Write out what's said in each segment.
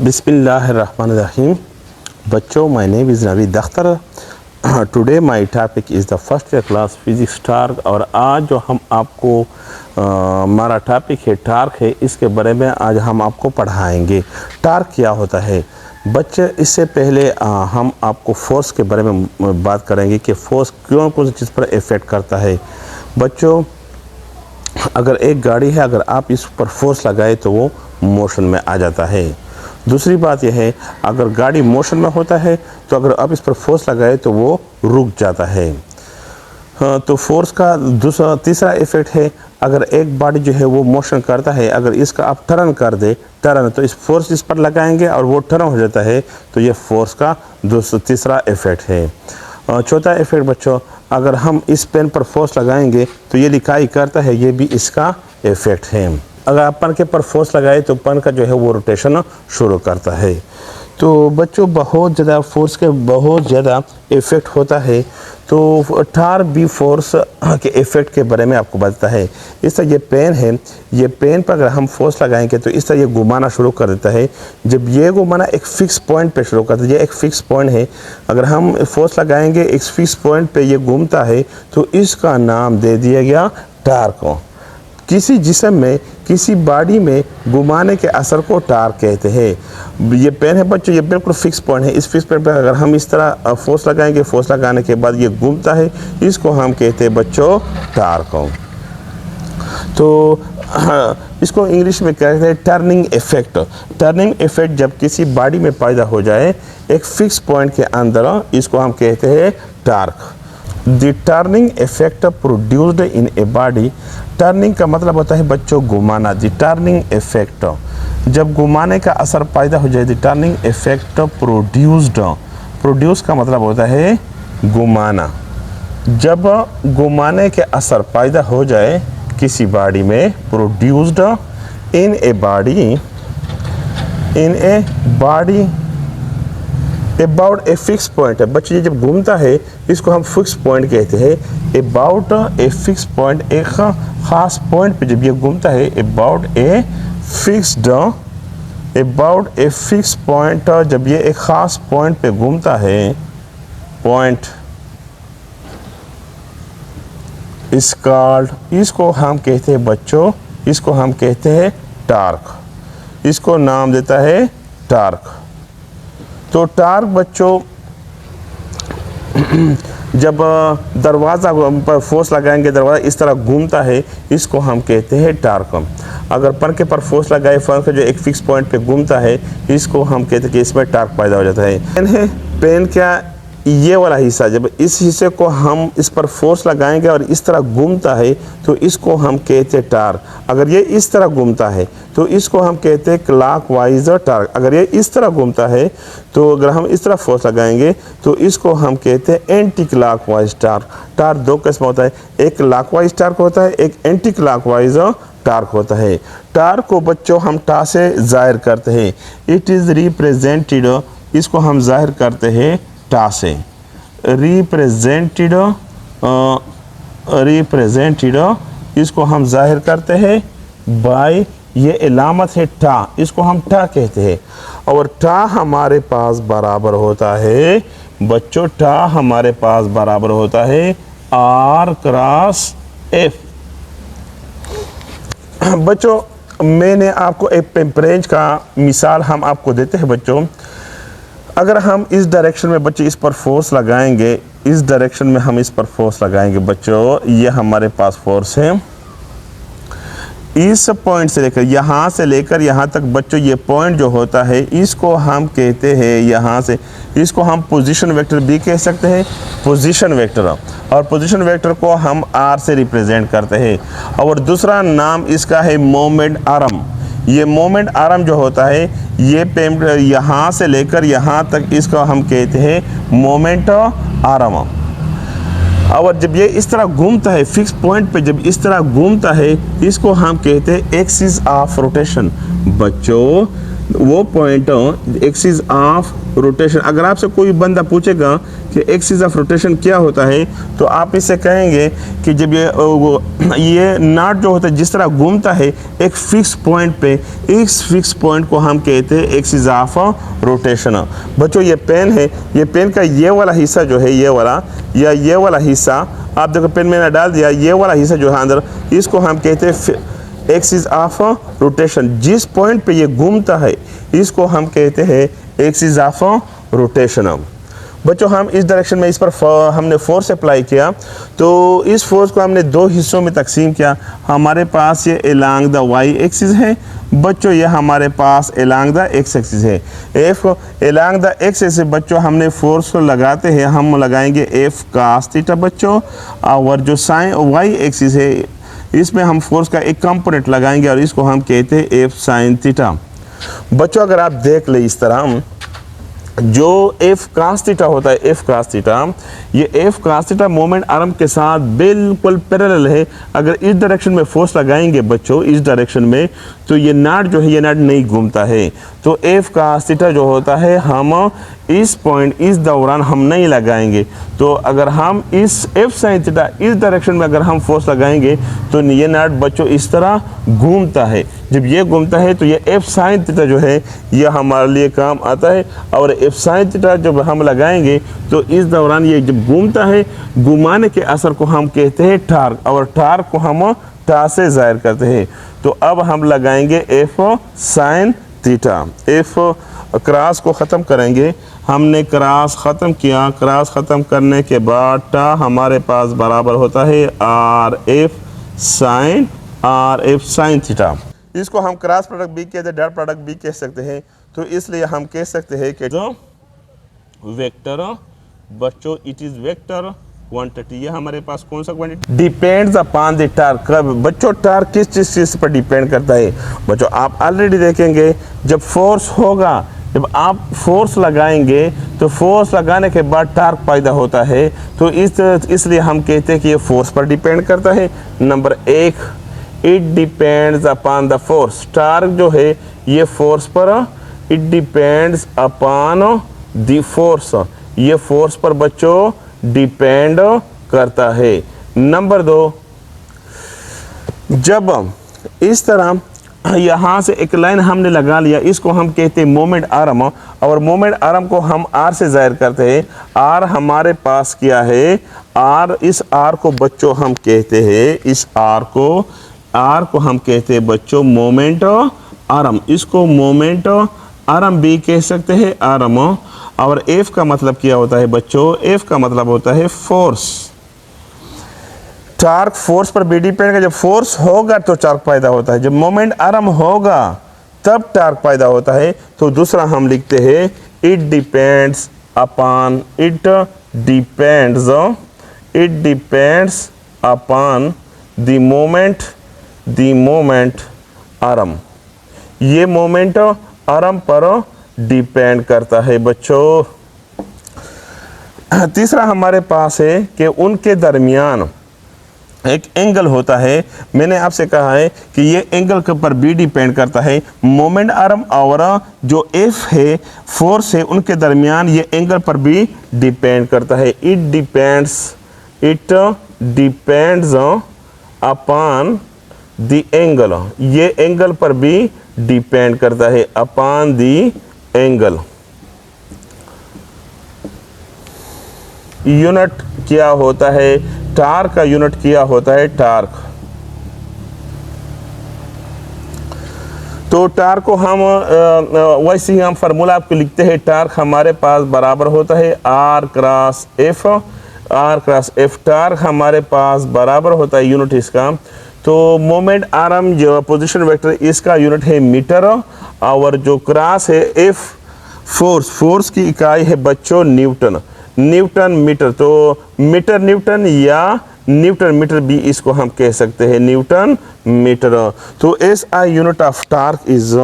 Bismillahirrahmanirrahim. बच्चों, my name is Naveed Akhtar. Today my topic is the first year class physics torque. और आज जो हम आपको हमारा टॉपिक है टार्क है, इसके बारे में आज हम आपको पढ़ाएंगे। टार्क क्या होता है बच्चे? इससे पहले हम आपको फोर्स के बारे में बात करेंगे कि फोर्स कौन सी चीज़ पर इफ़ेक्ट करता है। बच्चों, अगर एक गाड़ी है, अगर आप इस पर फोर्स लगाए तो वो मोशन में आ जाता है। दूसरी बात यह है, अगर गाड़ी मोशन में होता है तो अगर आप इस पर फोर्स लगाए तो वो रुक जाता है। तो फोर्स का तीसरा इफ़ेक्ट है, अगर एक बॉडी जो है वो मोशन करता है, अगर इसका आप टर्न कर दे तो इस फोर्स इस पर लगाएंगे और वो टर्न हो जाता है, तो ये फोर्स का तीसरा इफ़ेक्ट है। चौथा इफ़ेक्ट बच्चों, अगर हम इस पेन पर फोर्स लगाएंगे तो ये लिखाई करता है, ये भी इसका इफ़ेक्ट है। अगर आप पेन के पर फोर्स लगाए तो पेन का जो है वो रोटेशन शुरू करता है। तो बच्चों, बहुत ज़्यादा फोर्स के बहुत ज़्यादा इफ़ेक्ट होता है। तो टार्क भी फोर्स के इफ़ेक्ट के बारे में आपको बताता है। इस तरह ये पेन है, ये पेन पर अगर हम फोर्स लगाएंगे तो इस तरह ये घुमाना शुरू कर देता है। जब ये घुमाना एक फ़िक्स पॉइंट पे शुरू करता है, ये एक फ़िक्स पॉइंट है, अगर हम फोर्स लगाएंगे एक फ़िक्स पॉइंट पे ये घूमता है, तो इसका नाम दे दिया गया टार्क। किसी जिस्म में, किसी बॉडी में घुमाने के असर को टार्क कहते हैं। ये पेन है बच्चों, ये बिल्कुल फिक्स पॉइंट है। इस फिक्स पॉइंट पर अगर हम इस तरह फोर्स लगाएंगे, फोर्स लगाने के बाद ये घूमता है, इसको हम कहते हैं बच्चों टार्क। तो इसको इंग्लिश में कहते हैं टर्निंग इफेक्ट। टर्निंग इफेक्ट जब किसी बॉडी में पैदा हो जाए एक फिक्स पॉइंट के अंदर, इसको हम कहते हैं torque. The turning effect produced in a body. Turning का मतलब होता है बच्चों घुमाना। द टर्निंग इफेक्ट, जब घुमाने का असर पैदा हो जाए, the turning effect produced. Produce का मतलब होता है घुमाना। जब घुमाने के असर पैदा हो जाए किसी बॉडी में, produced in a body about a fix point है बच्चे। ये जब घूमता है इसको हम फिक्स पॉइंट कहते हैं। अबाउट ए फिक्स पॉइंट, एक ख़ास पॉइंट पे जब ये घूमता है, अबाउट ए फिक्स पॉइंट, जब ये एक ख़ास पॉइंट पे घूमता है, पॉइंट इस कॉल्ड, इसको हम कहते हैं बच्चों, इसको हम कहते हैं टार्क। इसको नाम देता है टार्क। तो टार्क बच्चों, जब दरवाज़ा पर फोर्स लगाएंगे, दरवाज़ा इस तरह घूमता है, इसको हम कहते हैं टार्क। अगर पंखे पर फोर्स लगाए, पंखा जो एक फिक्स पॉइंट पे घूमता है, इसको हम कहते हैं कि इसमें टार्क पैदा हो जाता है। पेन क्या, ये वाला हिस्सा, जब इस हिस्से को हम इस पर फोर्स लगाएंगे और इस तरह घूमता है तो इसको हम कहते हैं टार्क। अगर ये इस तरह घूमता है तो इसको हम कहते हैं क्लॉकवाइज टार्क। अगर ये इस तरह घूमता है तो अगर हम इस तरह फोर्स लगाएंगे तो इसको हम कहते हैं एंटी क्लॉकवाइज टार्क। टार्क दो किस्म होता है, एक क्लॉकवाइज टार्क होता है, एक एंटी क्लॉकवाइज टार्क होता है। टार्क को बच्चों हम टा से जाहिर करते हैं। इट इज़ रिप्रेजेंटेड, इसको हम जाहिर करते हैं टा से। रिप्रेजेंटेड, इसको हम जाहिर करते हैं बाय, ये इलामत है टा, इसको हम टा कहते हैं। और टा हमारे पास बराबर होता है बच्चों, टा हमारे पास बराबर होता है आर क्रॉस एफ। बच्चों, मैंने आपको एक पेम्परेंज का मिसाल हम आपको देते हैं बच्चों। अगर हम इस डायरेक्शन में बच्चे इस पर फोर्स लगाएंगे, इस डायरेक्शन में हम इस पर फोर्स लगाएंगे बच्चों, ये हमारे पास फोर्स है। इस पॉइंट से लेकर यहाँ तक बच्चों, ये पॉइंट जो होता है इसको हम कहते हैं, यहाँ से इसको हम पोजीशन वेक्टर भी कह सकते हैं, पोजीशन वेक्टर। और पोजीशन वेक्टर को हम आर से रिप्रेजेंट करते हैं। और दूसरा नाम इसका है मोमेंट आर्म। ये मोमेंट आर्म जो होता है, ये यहाँ से लेकर यहाँ तक, इसको हम कहते हैं मोमेंट आर्म। और जब ये इस तरह घूमता है फिक्स पॉइंट पे, जब इस तरह घूमता है, इसको हम कहते हैं एक्सिस ऑफ रोटेशन। बच्चों, वो पॉइंट एक्सिस ऑफ रोटेशन। अगर आपसे कोई बंदा पूछेगा कि एक्सिस ऑफ रोटेशन क्या होता है, तो आप इससे कहेंगे कि जब ये नाट जो होता है जिस तरह घूमता है एक फिक्स पॉइंट पे, इस फिक्स पॉइंट को हम कहते हैं एक्सिस ऑफ रोटेशन। बच्चों ये पेन है, ये पेन का ये वाला हिस्सा जो है, ये वाला या ये वाला हिस्सा, आप देखो पेन मैंने डाल दिया, ये वाला हिस्सा जो है अंदर, इसको हम कहते हैं एक्सिस ऑफ रोटेशन। जिस पॉइंट पे ये घूमता है इसको हम कहते हैं एक्सिस ऑफ रोटेशन। बच्चों हम इस डायरेक्शन में इस पर हमने फोर्स अप्लाई किया, तो इस फोर्स को हमने दो हिस्सों में तकसीम किया। हमारे पास ये अलोंग द वाई एक्सिस है बच्चों, ये हमारे पास अलोंग द एक्स एक्सिस है। F along the x axis बच्चों हमने फोर्स को लगाते हैं, हम लगाएंगे एफ कास थीटा बच्चों, और जो साइन वाई एक्सिस है इसमें हम फोर्स का एक कंपोनेंट लगाएंगे और इसको हम कहते हैं एफ साइन थीटा। बच्चों अगर आप देख ले इस तरह, जो एफ कास थीटा होता है, एफ कास थीटा, ये F cos theta moment arm के साथ बिल्कुल पैरेलल है। अगर इस डायरेक्शन में फोर्स लगाएंगे बच्चों, इस डायरेक्शन में, तो ये नाट जो है ये नाट नहीं घूमता है। तो एफ कास थीटा जो होता है हम इस पॉइंट, इस दौरान हम नहीं लगाएंगे। तो अगर हम इस एफ साइन थीटा इस डायरेक्शन में अगर हम फोर्स लगाएंगे तो ये नाट बच्चों इस तरह घूमता है। जब ये घूमता है तो ये एफ साइन थीटा जो है ये हमारे लिए काम आता है, और एफ साइन थीटा जब हम लगाएंगे तो इस दौरान ये जब घूमता है, घुमाने के असर को हम कहते हैं टार्क, और टार्क को हम टा से जाहिर करते हैं। तो अब हम लगाएंगे F sine theta. F cross को ख़त्म करेंगे, हमने क्रॉस ख़त्म किया, क्रॉस ख़त्म करने के बाद टा हमारे पास बराबर होता है आर एफ साइन थीटा। इसको हम क्रॉस प्रोडक्ट बी कहते हैं, डॉट प्रोडक्ट बी कह सकते हैं। तो इसलिए हम कह सकते हैं कि जो वेक्टर बच्चों इट इज़ वेक्टर क्वांटिटी, ये हमारे पास कौन सा quantity depends upon the torque. बच्चों टार्क किस चीज़ पर डिपेंड करता है? बच्चों आप ऑलरेडी देखेंगे जब फोर्स होगा, जब आप फोर्स लगाएंगे तो फोर्स लगाने के बाद टार्क पैदा होता है। तो इसलिए हम कहते हैं कि ये फोर्स पर डिपेंड करता है। नंबर एक, it depends upon the force. Torque जो है ये फोर्स पर, it depends upon the force, ये फोर्स पर बच्चों डिपेंड करता है। नंबर दो, जब इस तरह यहाँ से एक लाइन हमने लगा लिया, इसको हम कहते हैं मोमेंट आर्म, और मोमेंट आर्म को हम आर से जाहिर करते हैं। आर हमारे पास क्या है? आर, इस आर को बच्चों हम कहते हैं, इस आर को हम कहते हैं बच्चों मोमेंट आर्म। इसको मोमेंट आर्म भी कह सकते हैं, आर्म। और एफ का मतलब क्या होता है बच्चों? एफ का मतलब होता है फोर्स। टार्क फोर्स पर भी डिपेंड है। जब फोर्स होगा तो टार्क पैदा होता है, जब मोमेंट आर्म होगा तब टार्क पैदा होता है। तो दूसरा हम लिखते हैं it depends upon, it depends upon the moment arm. ये मोमेंट आर्म पर डिपेंड करता है बच्चों। तीसरा हमारे पास है कि उनके दरमियान एक एंगल होता है। मैंने आपसे कहा है कि ये एंगल के ऊपर भी डिपेंड करता है। मोमेंट आर्म और जो एफ है, फोर्स है, उनके दरमियान ये एंगल पर भी डिपेंड करता है। It depends upon the angle, ये एंगल पर भी डिपेंड करता है, अपॉन द एंगल। यूनिट क्या होता है? टार्क का यूनिट क्या होता है? टार्क। तो टार्क को हम वैसे ही हम फार्मूला आपको लिखते हैं। टार्क हमारे पास बराबर होता है R cross F, R cross F. Torque हमारे पास बराबर होता है यूनिट इसका। तो मोमेंट आर्म जो पोजीशन वेक्टर, इसका यूनिट है मीटर, और जो क्रॉस है एफ फोर्स की इकाई है बच्चों न्यूटन मीटर। तो मीटर न्यूटन या न्यूटन मीटर भी इसको हम कह सकते हैं, न्यूटन मीटर। तो S I unit of torque is,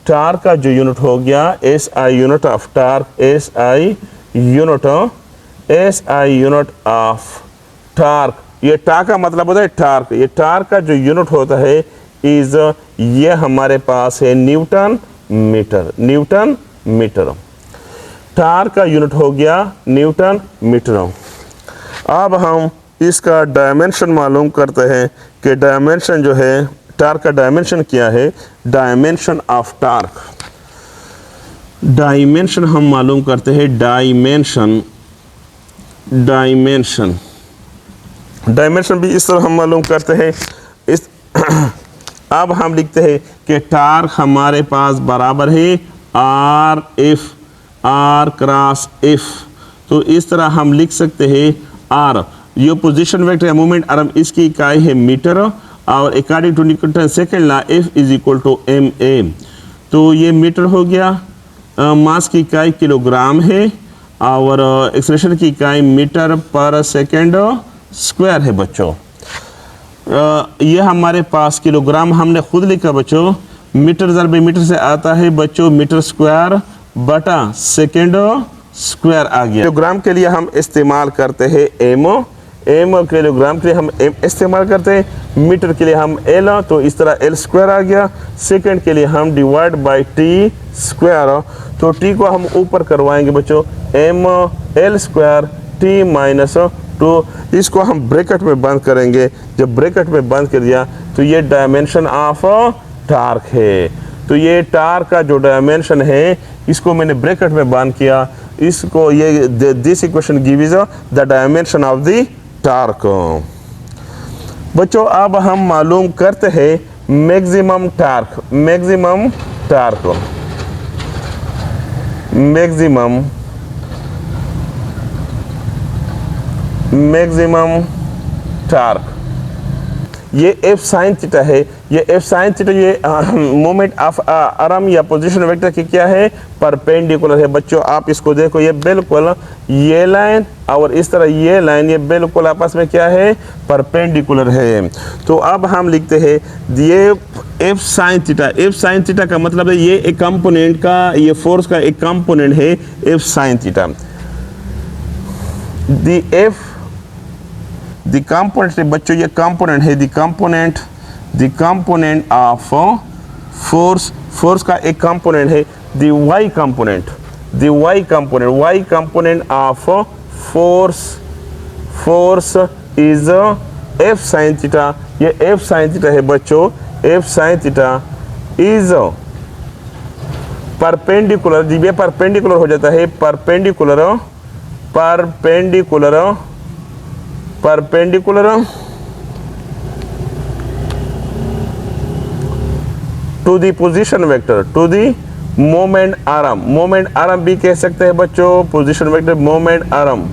torque का जो यूनिट हो गया S I unit of torque, S I unit of torque. ये टार्क का मतलब होता है टार्क। ये टार्क का जो यूनिट होता है इज, ये हमारे पास है newton metre, newton metre. Torque का यूनिट हो गया न्यूटन मीटर। अब हम इसका डायमेंशन मालूम करते हैं कि डायमेंशन जो है टार्क का डायमेंशन क्या है। डायमेंशन ऑफ टार्क, डायमेंशन हम मालूम करते हैं। डायमेंशन भी इस तरह हम मालूम करते हैं। इस अब हम लिखते हैं कि टार्क हमारे पास बराबर है R F, R cross F. तो इस तरह हम लिख सकते हैं आर, ये पोजीशन वेक्टर है, मूवमेंट आर्म, इसकी इकाई है मीटर और according to Newton second law F is equal to M A. तो ये मीटर हो गया, मास की इकाई किलोग्राम है और एक्सलेशन की इकाई मीटर पर सेकेंड स्क्वायर है बच्चों। ये हमारे पास किलोग्राम हमने खुद लिखा बच्चों, मीटर ज़रब मीटर से आता है बच्चों मीटर स्क्वायर बटा सेकेंड स्क्वायर आ गया। किलोग्राम के लिए हम इस्तेमाल करते हैं एम, किलोग्राम के लिए हम एम इस्तेमाल करते हैं, मीटर के लिए हम एल, तो इस तरह एल स्क्वायर आ गया। सेकंड के लिए हम डिवाइड बाय टी स्क्वायर, तो टी को हम ऊपर करवाएंगे बच्चों, M L square T minus 2, इसको हम ब्रैकेट में बंद करेंगे। जब ब्रैकेट में बंद कर दिया तो ये डायमेंशन ऑफ टार्क है। तो ये टार्क का जो डायमेंशन है इसको मैंने ब्रैकेट में बंद किया, इसको ये this equation gives the dimension of the torque. बच्चों अब हम मालूम करते हैं मैक्सिमम टार्क, मैक्सिमम टार्क, ये एफ साइन थीटा है। ये एफ साइन थीटा ये मोमेंट ऑफ आर्म या पोजीशन वेक्टर की क्या है, परपेंडिकुलर है बच्चों। आप इसको देखो, ये बिल्कुल ये लाइन और इस तरह ये लाइन, ये बिल्कुल आपस में क्या है, परपेंडिकुलर है। तो अब हम लिखते हैं ये F sine theta, F sine theta का मतलब है ये एक कंपोनेंट का, ये फोर्स का एक कंपोनेंट है F sine theta. The F the component बच्चों, ये कंपोनेंट है, the component of force, force का एक कंपोनेंट है the Y component, Y component of force is F sine theta. ये एफ साइन थीटा है बच्चों, F sine theta is perpendicular, जब ये परपेंडिकुलर हो जाता है, perpendicular to the position vector, to the moment arm, moment arm भी कह सकते हैं बच्चों, पोजीशन वेक्टर मोमेंट आर्म।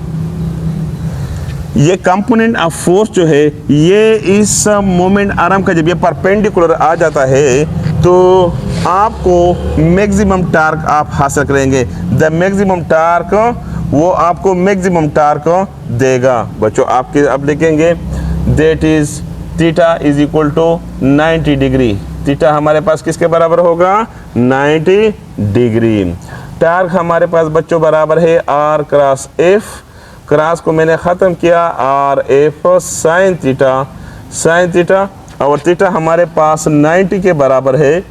ये कंपोनेंट ऑफ फोर्स जो है ये इस मोमेंट आर्म का जब ये परपेंडिकुलर आ जाता है तो आपको मैक्सिमम टार्क आप हासिल करेंगे। द मैक्सिमम टार्क वो आपको मैक्सिमम टार्क देगा बच्चों। आपके अब लिखेंगे that is theta is equal to 90 degree. Theta हमारे पास किसके बराबर होगा, 90 डिग्री। टार्क हमारे पास बच्चों बराबर है आर क्रॉस एफ, क्रॉस को मैंने ख़त्म किया, आर एफ साइन थीटा, और थीटा हमारे पास 90 के बराबर है,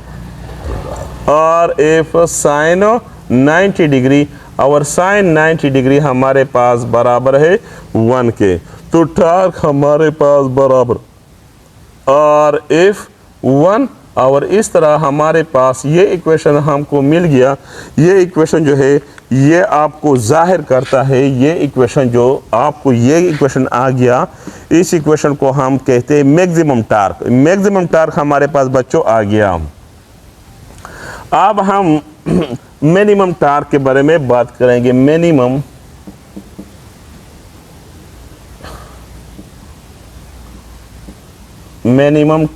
आर एफ साइन 90 डिग्री, और साइन 90 डिग्री हमारे पास बराबर है 1 के। तो टार्क हमारे पास बराबर आर एफ 1, और इस तरह हमारे पास ये इक्वेशन हमको मिल गया। ये इक्वेशन जो है ये आपको जाहिर करता है, ये इक्वेशन जो आपको ये इक्वेशन आ गया, इस इक्वेशन को हम कहते हैं मैक्सिमम टार्क। मैक्सिमम टार्क हमारे पास बच्चों आ गया। अब हम मिनिमम टार्क के बारे में बात करेंगे। मिनिमम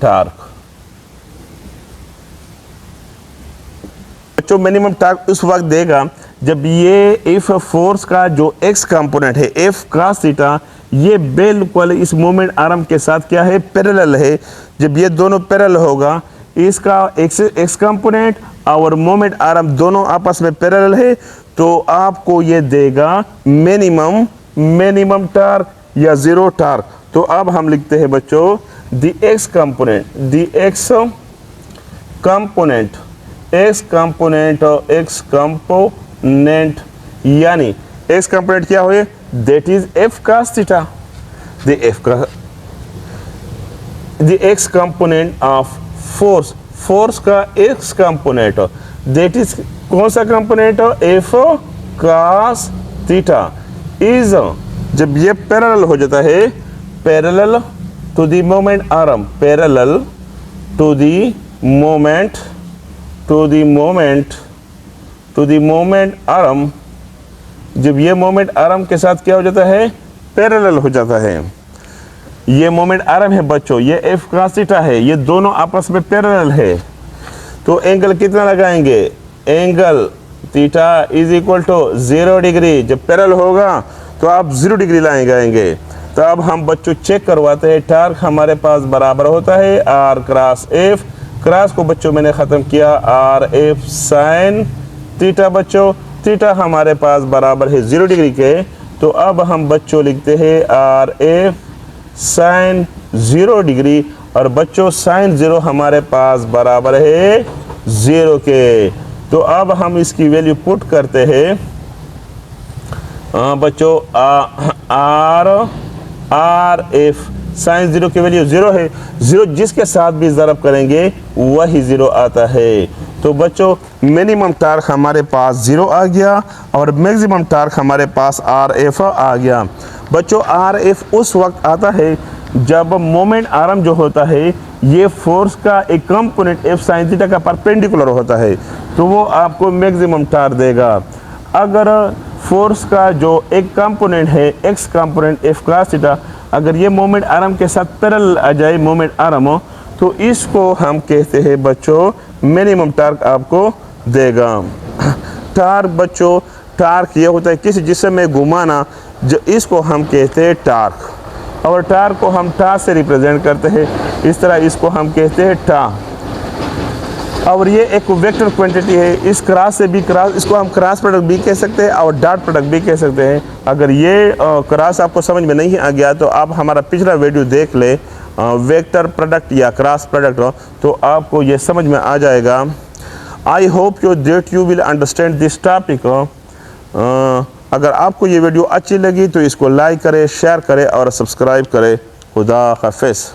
टार्क बच्चों, मिनिमम टार्क उस वक्त देगा जब ये इफ फोर्स का जो एक्स कंपोनेंट है एफ क्रॉस थीटा, ये बिल्कुल इस मोमेंट आर्म के साथ क्या है, पैरेलल है। जब ये दोनों पैरेलल होगा, इसका एक्स कंपोनेंट और मोमेंट आर्म दोनों आपस में पैरेलल है, तो आपको ये देगा मिनिमम टार्क या जीरो टार्क। तो अब हम लिखते हैं बच्चों the x component x component यानी एक्स कंपोनेंट क्या हुए, that is F cos theta, the x component of force का एक्स कंपोनेंट दैट इज कौन सा component, F cos theta is, जब ये पैरेलल हो जाता है, parallel to the moment arm, parallel to the moment arm, जब ये मोमेंट आर्म के साथ क्या हो जाता है, पैरेलल हो जाता है। ये मोमेंट आर्म है बच्चों, ये एफ cos थीटा है, ये दोनों आपस में पैरेलल है, तो एंगल कितना लगाएंगे, angle theta is equal to 0 degree. जब पैरेलल होगा तो आप 0 डिग्री लाएंगे। तो अब हम बच्चों चेक करवाते हैं, टार्क हमारे पास बराबर होता है आर क्रॉस एफ, क्रॉस को बच्चों मैंने ख़त्म किया आर एफ साइन थीटा, बच्चों थीटा हमारे पास बराबर है 0 डिग्री के, तो अब हम बच्चों लिखते हैं आर एफ साइन 0 डिग्री, और बच्चों साइन 0 हमारे पास बराबर है 0 के। तो अब हम इसकी वैल्यू पुट करते हैं बच्चों, आर एफ साइन 0 की वैल्यू 0 है, 0 जिसके साथ भी ज़रब करेंगे वही 0 आता है। तो बच्चों मिनिमम टार्क हमारे पास 0 आ गया और मैक्सिमम टार्क हमारे पास आर एफ आ गया। बच्चों आर एफ उस वक्त आता है जब मोमेंट आर्म जो होता है ये फोर्स का एक कंपोनेंट एफ साइन थीटा का परपेंडिकुलर होता है, तो वो आपको मैक्सिमम टार्क देगा। अगर फोर्स का जो एक कंपोनेंट है x component F cos theta, अगर ये मोमेंट आर्म के साथ पैरेलल आ जाए मोमेंट आर्म, तो इसको हम कहते हैं बच्चों मिनिमम टार्क आपको देगा। टार्क बच्चों, टार्क ये होता है किसी जिस्म में घुमाना, जो इसको हम कहते हैं टार्क, और टार्क को हम टा से रिप्रेजेंट करते हैं, इस तरह इसको हम कहते हैं टा। और ये एक वेक्टर क्वांटिटी है, इस क्रॉस से भी क्रॉस, इसको हम क्रॉस प्रोडक्ट भी कह सकते हैं और डॉट प्रोडक्ट भी कह सकते हैं। अगर ये क्रॉस आपको समझ में नहीं आ गया तो आप हमारा पिछला वीडियो देख ले, वेक्टर प्रोडक्ट या क्रॉस प्रोडक्ट, तो आपको ये समझ में आ जाएगा। I hope that you will understand this topic. अगर आपको ये वीडियो अच्छी लगी तो इसको लाइक करें, शेयर करें और सब्सक्राइब करें। खुदा हाफिज़।